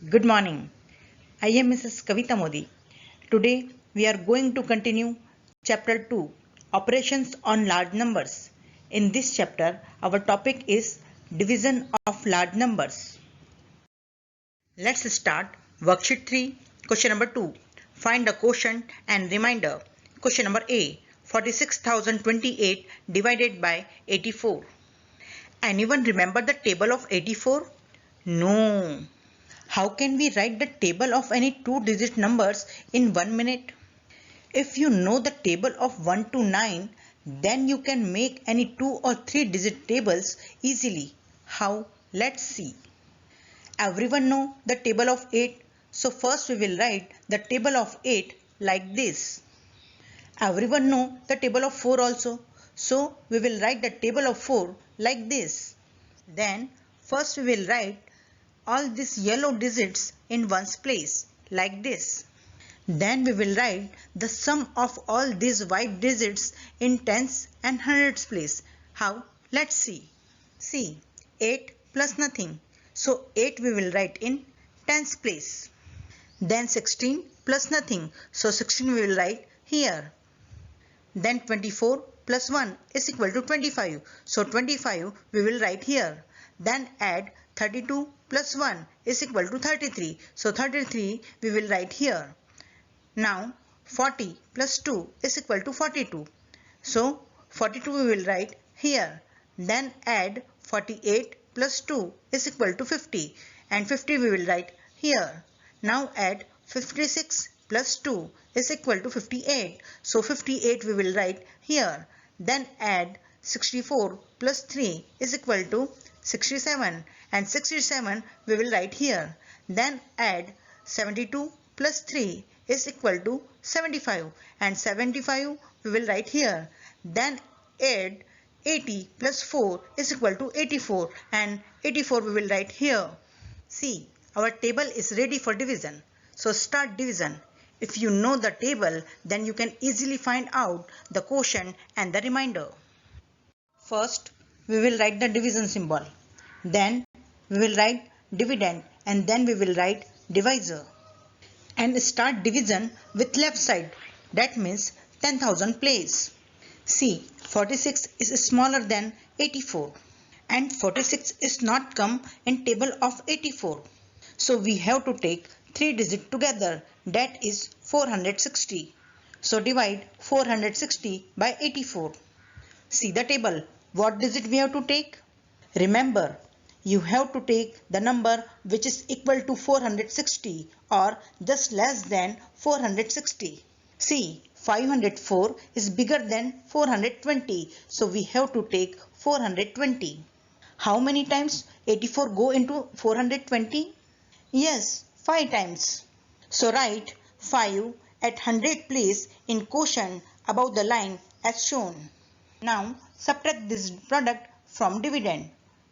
Good morning. I am Mrs. Kavita Modi. Today we are going to continue chapter 2, Operations on Large Numbers. In this chapter, our topic is division of large numbers. Let's start worksheet 3, question number 2. Find the quotient and remainder. Question number A, 46,028 divided by 84. Anyone remember the table of 84? No. How can we write the table of any two-digit numbers in 1 minute? If you know the table of 1 to 9, then you can make any 2 or 3-digit tables easily. How? Let's see. Everyone know the table of 8, so first we will write the table of 8 like this. Everyone know the table of 4 also, so we will write the table of 4 like this. Then first we will write all these yellow digits in one's place like this. Then we will write the sum of all these white digits in tens and hundreds place. How? Let's see. See, 8 plus nothing. So 8 we will write in tens place. Then 16 plus nothing. So 16 we will write here. Then 24 plus 1 is equal to 25. So 25 we will write here. Then add 32 plus 1 is equal to 33. So 33 we will write here. Now 40 plus 2 is equal to 42. So 42 we will write here. Then add 48 plus 2 is equal to 50. And 50 we will write here. Now add 56 plus 2 is equal to 58. So 58 we will write here. Then add 64 plus 3 is equal to 67. And 67 we will write here. Then add 72 plus 3 is equal to 75. And 75 we will write here. Then add 80 plus 4 is equal to 84. And 84 we will write here. See, our table is ready for division. So start division. If you know the table, then you can easily find out the quotient and the remainder. First, we will write the division symbol. Then we will write dividend and then we will write divisor. And start division with left side. That means 10,000 place. See, 46 is smaller than 84. And 46 is not come in table of 84. So we have to take 3 digits together, that is 460. So divide 460 by 84. See the table, what digit we have to take? Remember, you have to take the number which is equal to 460 or just less than 460. See, 504 is bigger than 420, so we have to take 420. How many times 84 go into 420? Yes, 5 times. So write 5 at 100 place in quotient above the line as shown. Now subtract this product from dividend.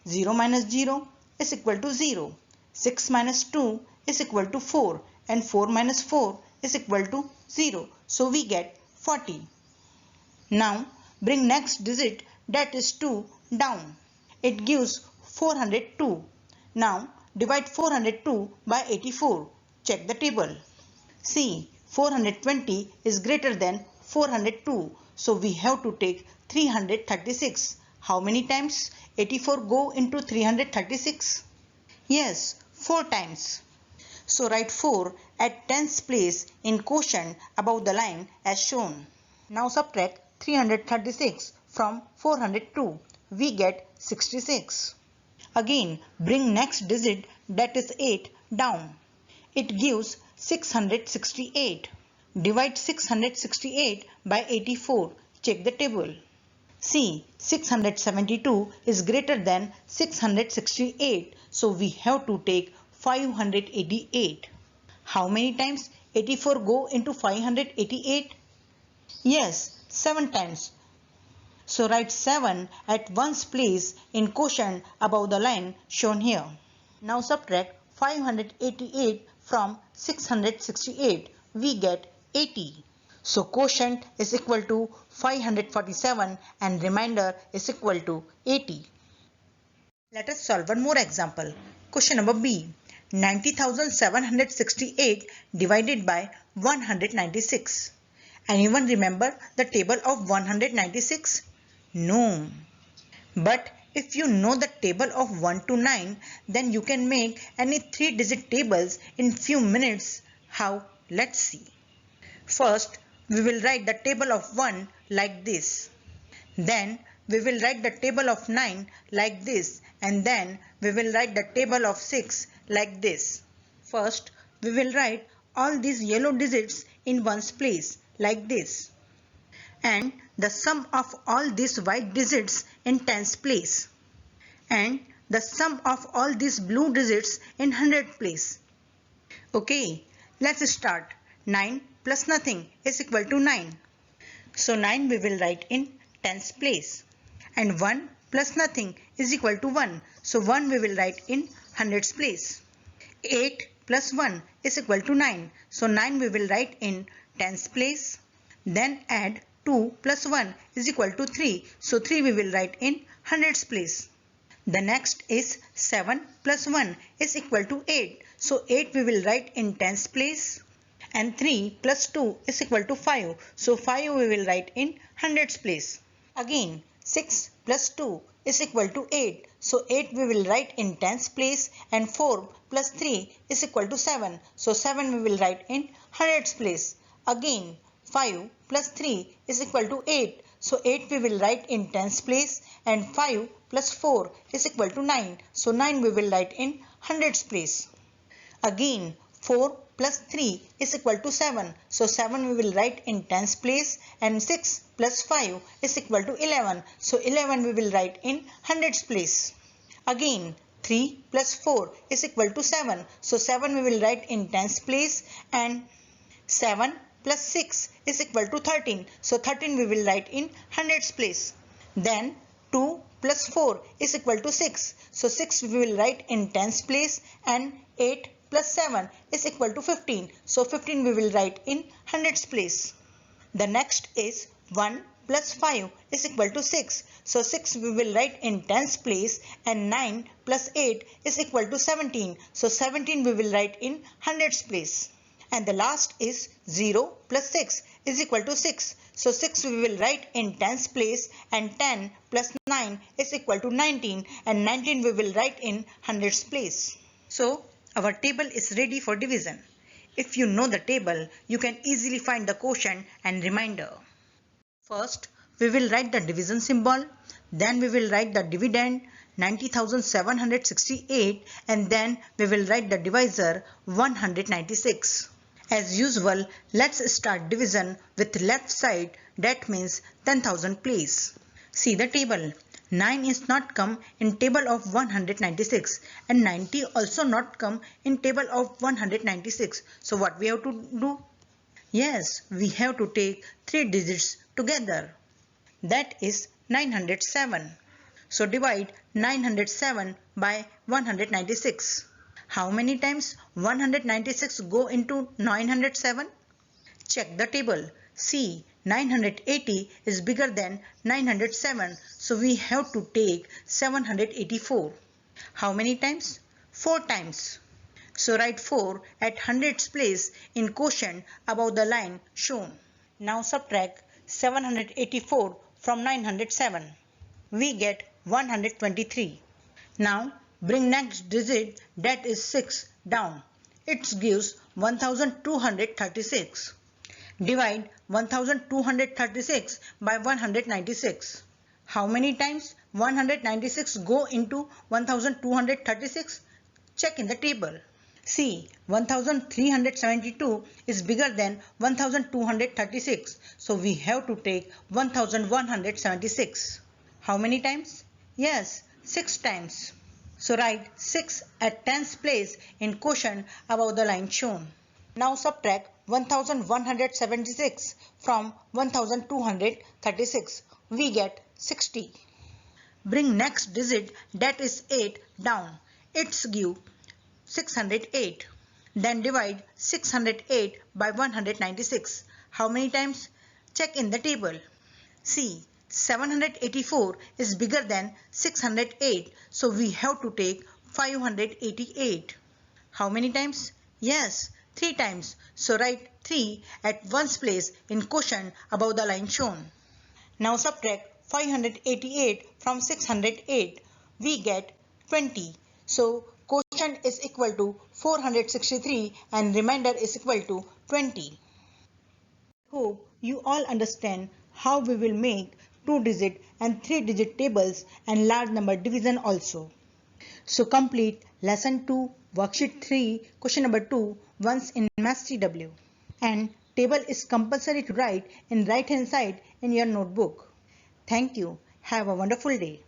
0 minus 0 is equal to 0. 6 minus 2 is equal to 4 and 4 minus 4 is equal to 0. So we get 40. Now bring next digit, that is 2, down. It gives 402. Now divide 402 by 84. Check the table. See, 420 is greater than 402. So we have to take 336. How many times 84 go into 336? Yes, 4 times. So write 4 at tens place in quotient above the line as shown. Now subtract 336 from 402. We get 66. Again bring next digit, that is 8, down. It gives 668. Divide 668 by 84. Check the table. See, 672 is greater than 668. So we have to take 588. How many times 84 go into 588? Yes, 7 times. So write 7 at one's place in quotient above the line shown here. Now subtract 588 from 668. We get 80. So quotient is equal to 547 and remainder is equal to 80. Let us solve one more example. Question number B. 90,768 divided by 196. Anyone remember the table of 196? No. But if you know the table of 1 to 9, then you can make any 3-digit tables in few minutes. How? Let's see. First, we will write the table of 1 like this. Then we will write the table of 9 like this, and then we will write the table of 6 like this. First, we will write all these yellow digits in one's place like this, and the sum of all these white digits in tens place, and the sum of all these blue digits in hundred place. Okay, let's start. 9 plus nothing is equal to 9. So 9 we will write in tens place, and 1 plus nothing is equal to 1. So 1 we will write in hundreds place. 8 plus 1 is equal to 9. So 9 we will write in tens place. Then add 2 plus 1 is equal to 3. So 3 we will write in hundreds place. The next is 7 plus 1 is equal to 8. So 8 we will write in tens place. And 3 plus 2 is equal to 5. So 5 we will write in hundreds place. Again 6 plus 2 is equal to 8. So 8 we will write in tens place, and 4 plus 3 is equal to 7. So 7 we will write in hundreds place. Again 5 plus 3 is equal to 8. So 8 we will write in tens place, and 5 plus 4 is equal to 9. So 9 we will write in hundreds place. Again 4 plus 3 is equal to 7. So 7 we will write in tens place, and 6 plus 5 is equal to 11. So 11 we will write in hundreds place. Again 3 plus 4 is equal to 7. So 7 we will write in tens place, and 7 plus 6 is equal to 13. So 13 we will write in hundreds place. Then 2 plus 4 is equal to 6. So 6 we will write in tens place, and 8 plus 7 is equal to 15. So 15 we will write in hundreds place. The next is 1 plus 5 is equal to 6. So 6 we will write in tens place, and 9 plus 8 is equal to 17. So 17 we will write in hundreds place. And the last is 0 plus 6 is equal to 6. So 6 we will write in tens place, and 10 plus 9 is equal to 19, and 19 we will write in hundreds place. So our table is ready for division. If you know the table, you can easily find the quotient and remainder. First, we will write the division symbol, then we will write the dividend 90,768, and then we will write the divisor 196. As usual, let's start division with left side, that means 10,000 place. See the table. 9 is not come in table of 196, and 90 also not come in table of 196. So what we have to do? Yes, we have to take 3 digits together. That is 907. So divide 907 by 196. How many times 196 go into 907? Check the table. See, 980 is bigger than 907, so we have to take 784. How many times? 4 times. So write 4 at hundreds place in quotient above the line shown. Now subtract 784 from 907. We get 123. Now bring next digit, that is 6, down. It gives 1236. Divide 1236 by 196. How many times 196 go into 1236? Check in the table. See, 1372 is bigger than 1236. So we have to take 1176. How many times? Yes, 6 times. So write 6 at tens place in quotient above the line shown. Now subtract 1176 from 1236. We get 60. Bring next digit, that is 8, down. It's give 608. Then divide 608 by 196. How many times? Check in the table. See, 784 is bigger than 608, so we have to take 588. How many times? Yes, 3 times. So write 3 at ones place in quotient above the line shown. Now subtract 588 from 608. We get 20. So quotient is equal to 463 and remainder is equal to 20. Hope you all understand how we will make 2-digit and 3-digit tables and large number division also. So complete lesson 2 worksheet 3 question number 2 once in Maths TW. And table is compulsory to write in right hand side in your notebook. Thank you. Have a wonderful day.